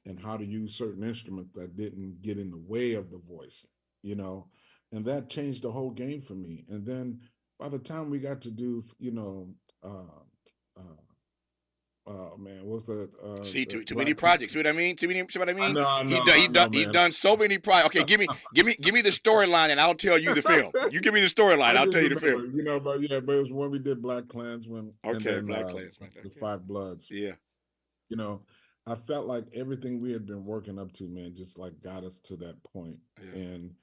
and how to use certain instruments that didn't get in the way of the voice, and that changed the whole game for me. And then by the time we got to do, oh man, what's that? Too many projects. See what I mean? See what I mean? He's done so many projects. Okay, give me the storyline, and I'll tell you the film. You give me the storyline, I'll tell you the film. But it was when we did Black Klansman. Okay, and then, Black Klansman. The Five Bloods. Yeah. I felt like everything we had been working up to, man, just like got us to that point. Yeah. And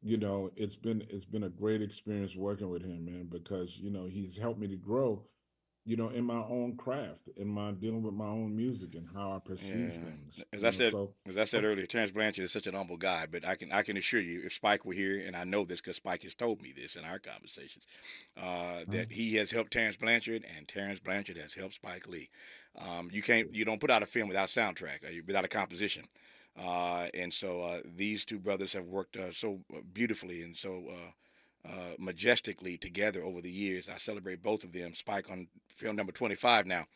it's been a great experience working with him, man, because he's helped me to grow. In my own craft, in my dealing with my own music and how I perceive things. As I said earlier, Terence Blanchard is such an humble guy, but I can assure you, if Spike were here, and I know this because Spike has told me this in our conversations, that he has helped Terence Blanchard, and Terence Blanchard has helped Spike Lee. You don't put out a film without a soundtrack, without a composition, and so these two brothers have worked so beautifully and so majestically together over the years. I celebrate both of them. Spike on film number 25 now,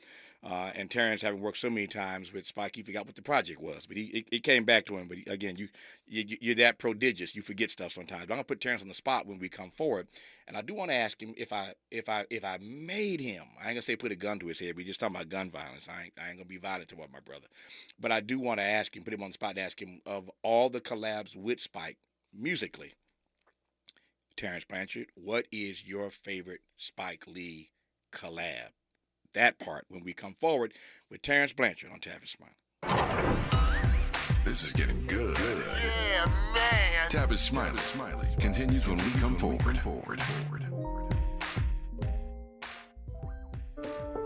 and Terence, having worked so many times with Spike, he forgot what the project was, but it came back to him. But again, you're that prodigious, you forget stuff sometimes. But I'm gonna put Terence on the spot when we come forward, and I do want to ask him if I made him. I ain't gonna say put a gun to his head. We just talking about gun violence. I ain't gonna be violent toward my brother, but I do want to ask him, put him on the spot, and ask him, of all the collabs with Spike musically, Terence Blanchard, what is your favorite Spike Lee collab? That part when we come forward with Terence Blanchard on Tavis Smiley. This is getting good. Yeah, man. Tavis Smiley continues when we come forward.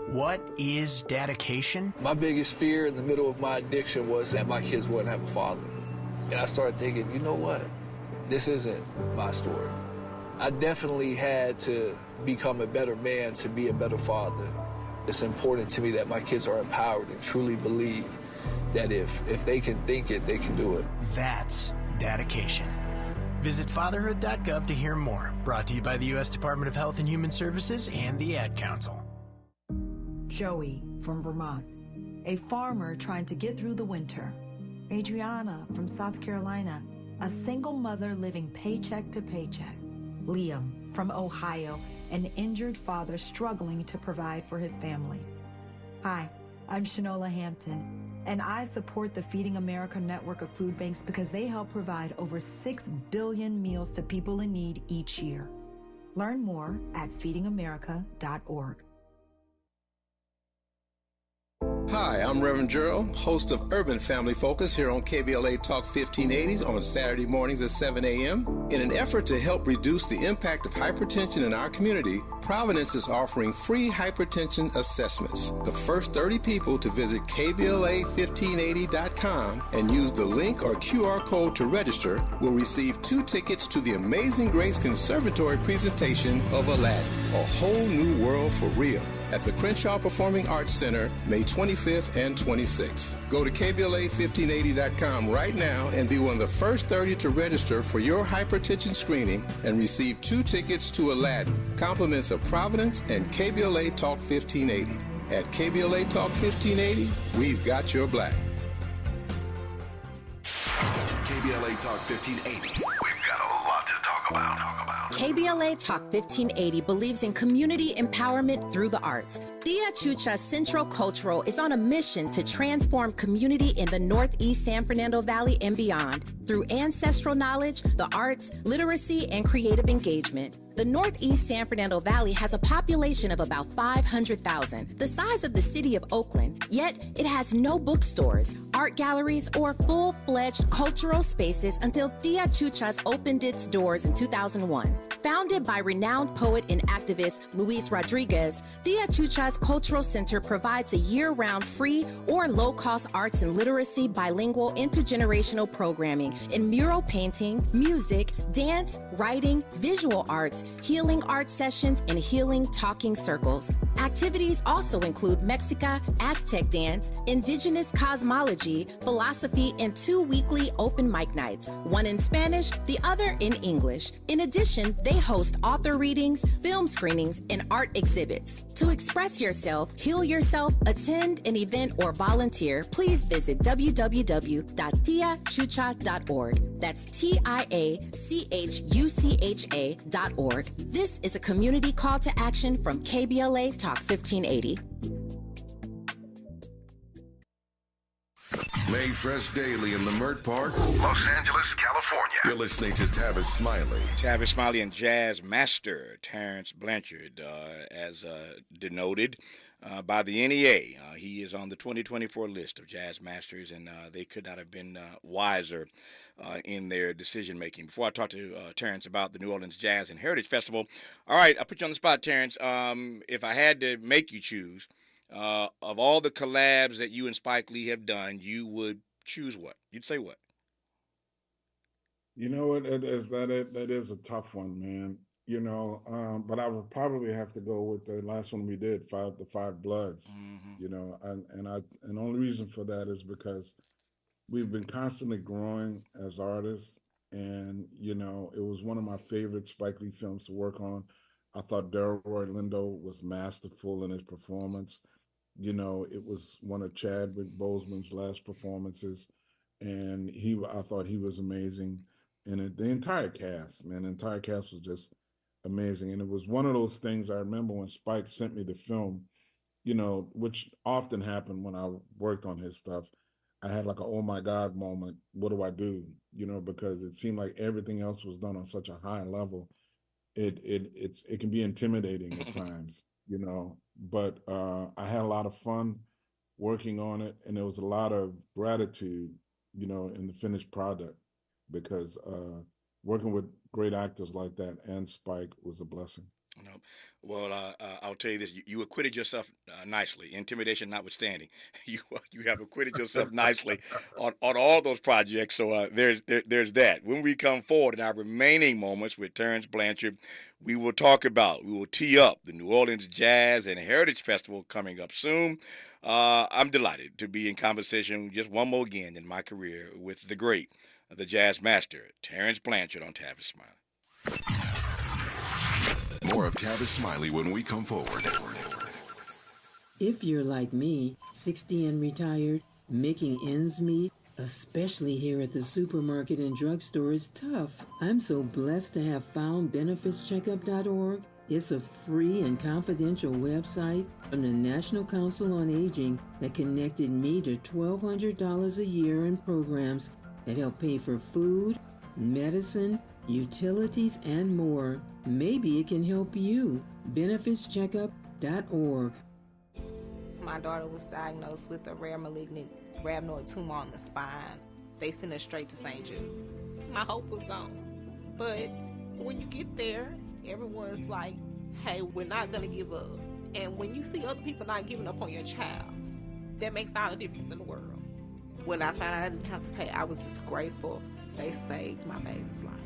What is dedication? My biggest fear in the middle of my addiction was that my kids wouldn't have a father. And I started thinking, you know what? This isn't my story. I definitely had to become a better man to be a better father. It's important to me that my kids are empowered and truly believe that if they can think it, they can do it. That's dedication. Visit fatherhood.gov to hear more. Brought to you by the U.S. Department of Health and Human Services and the Ad Council. Joey from Vermont, a farmer trying to get through the winter. Adriana from South Carolina, a single mother living paycheck to paycheck. Liam from Ohio, an injured father struggling to provide for his family. Hi, I'm Shanola Hampton, and I support the Feeding America network of food banks because they help provide over 6 billion meals to people in need each year. Learn more at feedingamerica.org. Hi, I'm Reverend Gerald, host of Urban Family Focus here on KBLA Talk 1580 on Saturday mornings at 7 a.m. In an effort to help reduce the impact of hypertension in our community, Providence is offering free hypertension assessments. The first 30 people to visit KBLA1580.com and use the link or QR code to register will receive 2 tickets to the Amazing Grace Conservatory presentation of Aladdin, A Whole New World for Real, at the Crenshaw Performing Arts Center, May 25th and 26th. Go to KBLA1580.com right now and be one of the first 30 to register for your hypertension screening and receive 2 tickets to Aladdin, compliments of Providence and KBLA Talk 1580. At KBLA Talk 1580, we've got your black. KBLA Talk 1580. We've got a lot to talk about. KBLA Talk 1580 believes in community empowerment through the arts. Tia Chucha Central Cultural is on a mission to transform community in the Northeast San Fernando Valley and beyond through ancestral knowledge, the arts, literacy, and creative engagement. The Northeast San Fernando Valley has a population of about 500,000, the size of the city of Oakland, yet it has no bookstores, art galleries, or full-fledged cultural spaces until Tia Chuchas opened its doors in 2001. Founded by renowned poet and activist Luis Rodriguez, Tia Chucha's Cultural Center provides a year-round free or low-cost arts and literacy bilingual intergenerational programming in mural painting, music, dance, writing, visual arts, healing art sessions, and healing talking circles. Activities also include Mexica, Aztec dance, indigenous cosmology, philosophy, and 2 weekly open mic nights, one in Spanish, the other in English. In addition, they host author readings, film screenings, and art exhibits. To express yourself, heal yourself, attend an event, or volunteer, please visit www.tiachucha.org. That's TIACHUCHA.org. This is a community call to action from KBLA Talk 1580. Made fresh daily in the Mert Park, Los Angeles, California. You're listening to Tavis Smiley. Tavis Smiley and Jazz Master Terence Blanchard, as denoted by the NEA. He is on the 2024 list of Jazz Masters, and they could not have been wiser in their decision-making. Before I talk to Terence about the New Orleans Jazz and Heritage Festival, all right, I'll put you on the spot, Terence. If I had to make you choose, of all the collabs that you and Spike Lee have done, you would choose what? You'd say what? You know what? That is a tough one, man. You know, but I would probably have to go with the last one we did, the Five Bloods. Mm-hmm. You know, and the only reason for that is because we've been constantly growing as artists, and you know, it was one of my favorite Spike Lee films to work on. I thought Delroy Lindo was masterful in his performance. You know, it was one of Chadwick Boseman's last performances, and I thought he was amazing. And the entire cast, man, the entire cast was just amazing. And it was one of those things I remember when Spike sent me the film, you know, which often happened when I worked on his stuff. I had like a, oh my God moment. What do I do? You know, because it seemed like everything else was done on such a high level. It can be intimidating at times, you know, but I had a lot of fun working on it, and there was a lot of gratitude, you know, in the finished product, because working with great actors like that and Spike was a blessing. No. Well, I'll tell you this: you acquitted yourself nicely, intimidation notwithstanding. You have acquitted yourself nicely on all those projects. So there's that. When we come forward in our remaining moments with Terence Blanchard, we will tee up the New Orleans Jazz and Heritage Festival coming up soon. I'm delighted to be in conversation just one more again in my career with the great, the Jazz Master, Terence Blanchard on Tavis Smiley. More of Tavis Smiley when we come forward. If you're like me, 60 and retired, making ends meet, especially here at the supermarket and drugstore, is tough. I'm so blessed to have found benefitscheckup.org. It's a free and confidential website from the National Council on Aging that connected me to $1,200 a year in programs that help pay for food, medicine, utilities, and more. Maybe it can help you. benefitscheckup.org. My daughter was diagnosed with a rare malignant rhabdoid tumor on the spine. They sent her straight to St. Jude. My hope was gone. But when you get there, everyone's like, hey, we're not going to give up. And when you see other people not giving up on your child, that makes all the difference in the world. When I found out I didn't have to pay, I was just grateful. They saved my baby's life.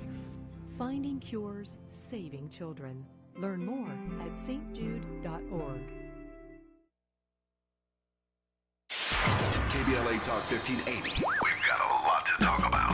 Finding cures, saving children. Learn more at stjude.org. KBLA Talk 1580. We've got a lot to talk about.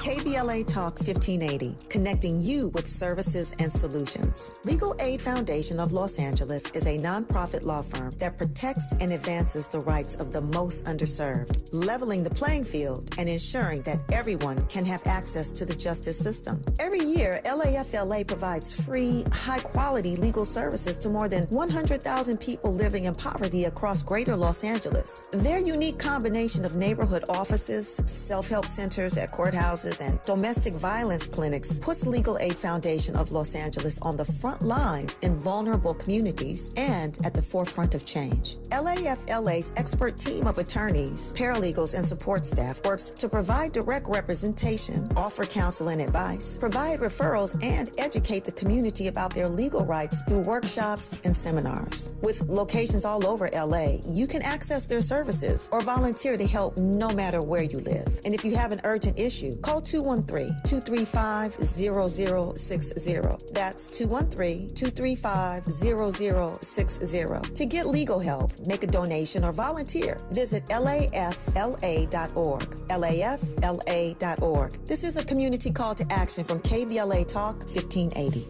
KBLA Talk 1580, connecting you with services and solutions. Legal Aid Foundation of Los Angeles is a nonprofit law firm that protects and advances the rights of the most underserved, leveling the playing field and ensuring that everyone can have access to the justice system. Every year, LAFLA provides free, high-quality legal services to more than 100,000 people living in poverty across greater Los Angeles. Their unique combination of neighborhood offices, self-help centers at courthouses, shelters and domestic violence clinics puts Legal Aid Foundation of Los Angeles on the front lines in vulnerable communities and at the forefront of change. LAFLA's expert team of attorneys, paralegals, and support staff works to provide direct representation, offer counsel and advice, provide referrals, and educate the community about their legal rights through workshops and seminars. With locations all over LA, you can access their services or volunteer to help no matter where you live. And if you have an urgent issue, call 213-235-0060. That's 213-235-0060. To get legal help, make a donation, or volunteer, visit lafla.org. lafla.org. This is a community call to action from KBLA Talk 1580.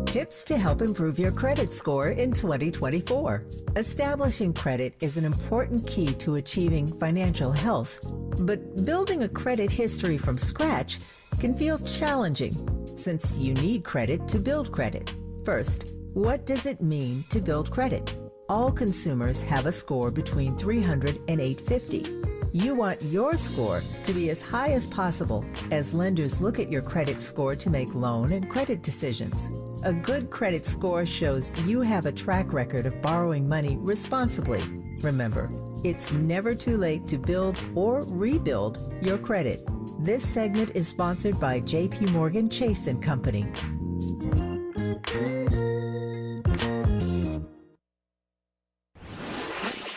Tips to help improve your credit score in 2024. Establishing credit is an important key to achieving financial health, but building a credit history from scratch can feel challenging since you need credit to build credit. First, what does it mean to build credit? All consumers have a score between 300 and 850. You want your score to be as high as possible as lenders look at your credit score to make loan and credit decisions. A good credit score shows you have a track record of borrowing money responsibly. Remember, it's never too late to build or rebuild your credit. This segment is sponsored by J.P. Morgan Chase & Company.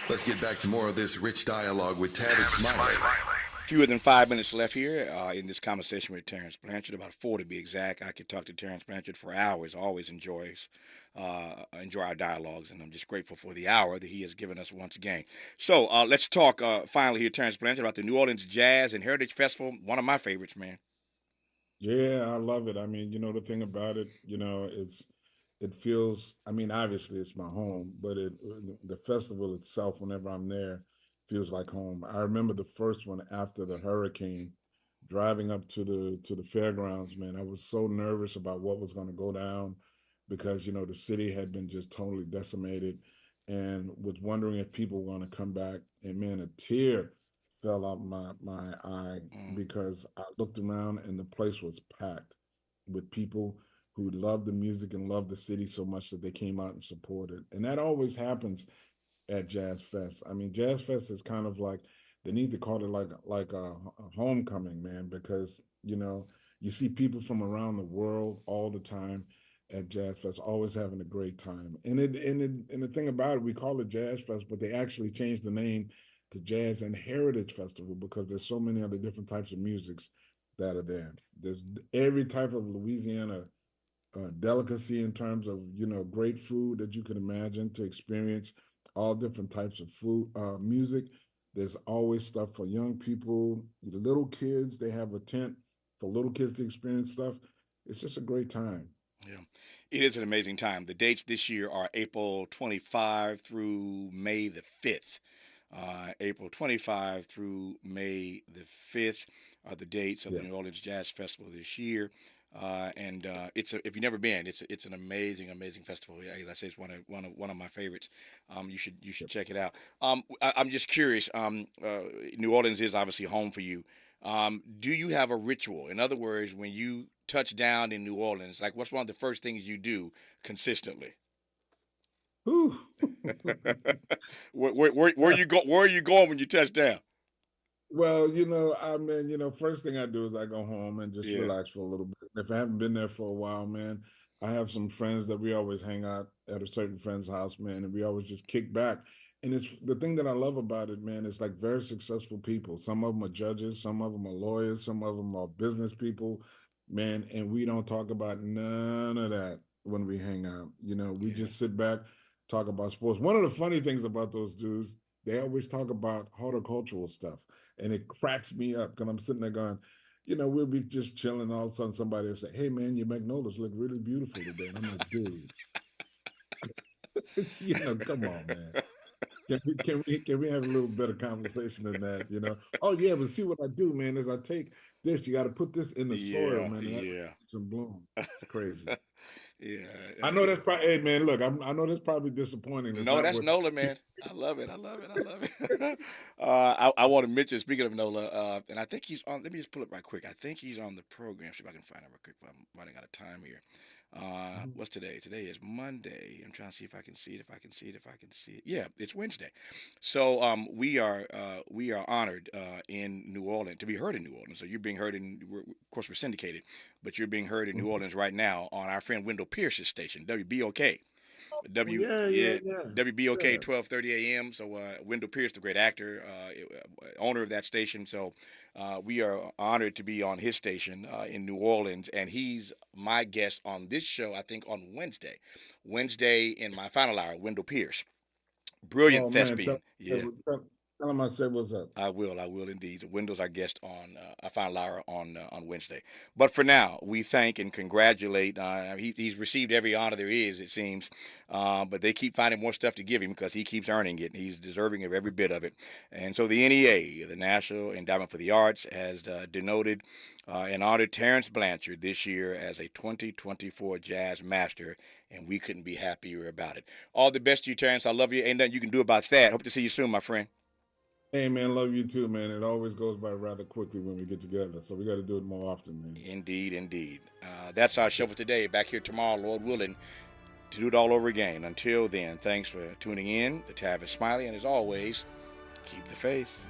Let's get back to more of this rich dialogue with Tavis Smiley. Fewer than 5 minutes left here in this conversation with Terence Blanchard, about 4 to be exact. I could talk to Terence Blanchard for hours. Always enjoy our dialogues, and I'm just grateful for the hour that he has given us once again. So let's talk finally here, Terence Blanchard, about the New Orleans Jazz and Heritage Festival. One of my favorites, man. Yeah, I love it. I mean, the thing about it, it feels, I mean, obviously it's my home, but the festival itself, whenever I'm there, feels like home. I remember the first one after the hurricane, driving up to the fairgrounds, man. I was so nervous about what was going to go down because, the city had been just totally decimated, and was wondering if people were going to come back. And man, a tear fell out my eye because I looked around and the place was packed with people who loved the music and loved the city so much that they came out and supported. And that always happens at Jazz Fest. I mean, Jazz Fest is kind of like, they need to call it like a homecoming, man, because, you see people from around the world all the time at Jazz Fest, always having a great time. And the thing about it, we call it Jazz Fest, but they actually changed the name to Jazz and Heritage Festival because there's so many other different types of musics that are there. There's every type of Louisiana delicacy in terms of, great food that you can imagine to experience, all different types of food, music. There's always stuff for young people, little kids. They have a tent for little kids to experience stuff. It's just a great time. Yeah, it is an amazing time. The dates this year are April 25 through May the 5th. April 25 through May the 5th are the dates of the New Orleans Jazz Festival this year. And if you've never been, it's an amazing festival. As I say, it's one of my favorites. You should check it out. I'm just curious. New Orleans is obviously home for you. Do you have a ritual? In other words, when you touch down in New Orleans, like what's one of the first things you do consistently? Where you go? Where are you going when you touch down? Well, first thing I do is I go home and just relax for a little bit. If I haven't been there for a while, man, I have some friends that we always hang out at a certain friend's house, man, and we always just kick back. And it's the thing that I love about it, man, it's like very successful people. Some of them are judges, some of them are lawyers, some of them are business people, man, and we don't talk about none of that when we hang out. We just sit back, talk about sports. One of the funny things about those dudes, they always talk about horticultural stuff. And it cracks me up because I'm sitting there going, we'll be just chilling. All of a sudden somebody will say, hey, man, your magnolias look really beautiful today. And I'm like, dude, come on, man. Can we have a little better conversation than that, Oh, yeah, but see what I do, man, is I take this. You got to put this in the soil, man. And some bloom. It's crazy. Yeah. I know that's probably, hey, man, look, I know that's probably disappointing. It's No, not that's what- Nola, man. I love it. I love it. I love it. I want to mention, speaking of Nola, and I think he's on, let me just pull it right quick. I think he's on the program. See if I can find him real quick. I'm running out of time here. What's today? Today is Monday. I'm trying to see if I can see it. Yeah, it's Wednesday. So we are honored in New Orleans to be heard in New Orleans. So you're being heard of course we're syndicated, but you're being heard in New Orleans right now on our friend Wendell Pierce's station, WBOK. WBOK 12:30 a.m. So Wendell Pierce, the great actor, owner of that station. So we are honored to be on his station in New Orleans, and he's my guest on this show. I think on Wednesday in my final hour. Wendell Pierce, brilliant thespian. Tell him I said what's up. I will indeed. Wendell's our guest on a final hour on Wednesday. But for now, we thank and congratulate. He's received every honor there is, it seems, but they keep finding more stuff to give him because he keeps earning it, and he's deserving of every bit of it. And so the NEA, the National Endowment for the Arts, has denoted and honored Terence Blanchard this year as a 2024 Jazz Master, and we couldn't be happier about it. All the best to you, Terence. I love you. Ain't nothing you can do about that. Hope to see you soon, my friend. Hey, man, love you too, man. It always goes by rather quickly when we get together, so we got to do it more often, man. Indeed. That's our show for today. Back here tomorrow, Lord willing, to do it all over again. Until then, thanks for tuning in. The Tavis, Smiley, and as always, keep the faith.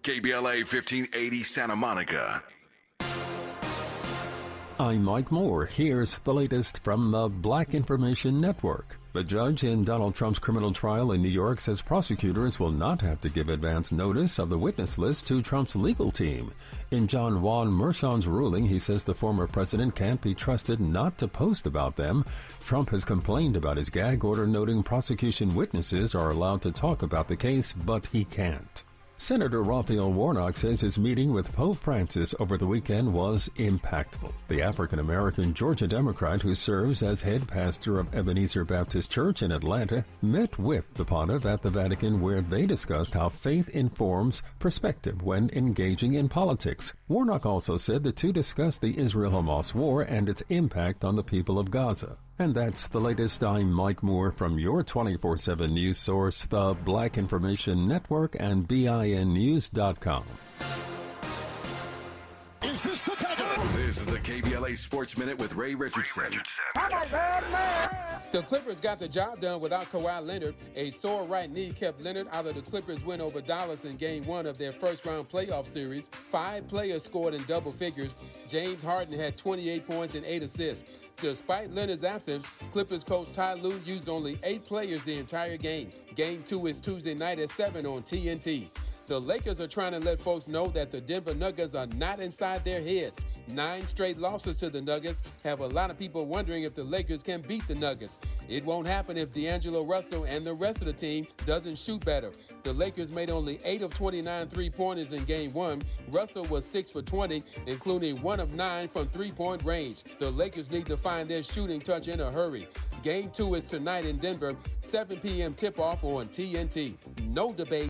KBLA 1580 Santa Monica. I'm Mike Moore. Here's the latest from the Black Information Network. The judge in Donald Trump's criminal trial in New York says prosecutors will not have to give advance notice of the witness list to Trump's legal team. In John Juan Merchan's ruling, he says the former president can't be trusted not to post about them. Trump has complained about his gag order, noting prosecution witnesses are allowed to talk about the case, but he can't. Senator Raphael Warnock says his meeting with Pope Francis over the weekend was impactful. The African-American Georgia Democrat who serves as head pastor of Ebenezer Baptist Church in Atlanta met with the pontiff at the Vatican, where they discussed how faith informs perspective when engaging in politics. Warnock also said the two discussed the Israel-Hamas war and its impact on the people of Gaza. And that's the latest. I'm Mike Moore from your 24/7 news source, the Black Information Network and BINnews.com. Is this the This is the KBLA Sports Minute with Ray Richardson. The Clippers got the job done without Kawhi Leonard. A sore right knee kept Leonard out of the Clippers' win over Dallas in Game 1 of their first-round playoff series. 5 players scored in double figures. James Harden had 28 points and 8 assists. Despite Leonard's absence, Clippers coach Ty Lue used only 8 players the entire game. Game 2 is Tuesday night at 7 on TNT. The Lakers are trying to let folks know that the Denver Nuggets are not inside their heads. 9 straight losses to the Nuggets have a lot of people wondering if the Lakers can beat the Nuggets. It won't happen if D'Angelo Russell and the rest of the team doesn't shoot better. The Lakers made only 8 of 29 three-pointers in Game 1. Russell was 6 for 20, including 1 of 9 from three-point range. The Lakers need to find their shooting touch in a hurry. Game 2 is tonight in Denver, 7 p.m. tip-off on TNT. No debate.